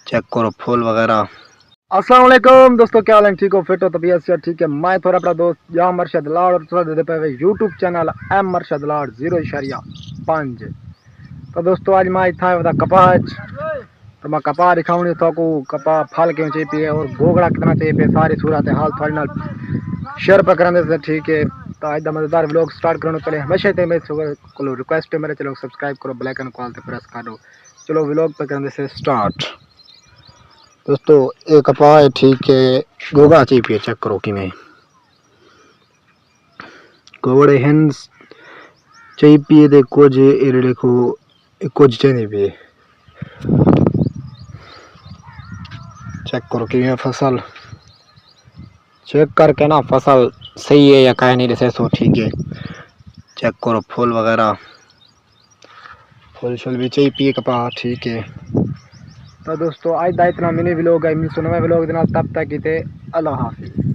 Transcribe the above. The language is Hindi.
चेक करो फूल वगैरह। अस्सलाम वालेकुम दोस्तों, क्या हाल है? ठीक हो, फिट हो, तबीयत से ठीक है। मैं थोड़ा अपना दोस्त या मरशद लाड़ और थोड़ा दे पे यूट्यूब चैनल एम मरशद लाड़ 0.5। तो दोस्तों आज मैं था कपास तो मैं कपा दिखाऊंगी तो को कपा फल क्यों चाहिए और गोगड़ा कितना चाहिए, सारी सूरत हाल थोड़ी नाल शेयर पर करने से ठीक है। तो आज मजेदार व्लॉग स्टार्ट करने पहले हमेशा तो मेरे को रिक्वेस्ट है मेरे, चलो सब्सक्राइब करो, बेल आइकन कॉल पे प्रेस करो। चलो व्लॉग पर करने से स्टार्ट। दोस्तों ये कपा है ठीक है, गोगड़ा चाहिए चेक करो कि मैं गोगड़े हैं चाहिए दे कुछ ये देखो कुछ चाहिए भी चेक करो कि मैं फसल चेक करके ना फसल सही है या कहीं नहीं जैसे सो ठीक है। चेक करो फूल वगैरह, फूल शूल भी चाहिए कपा ठीक है। तो दोस्तों आज दा इतना मिनी व्लॉग है, मिल सुनवे व्लॉग तब तक ही थे। अल्लाह हाफिज़।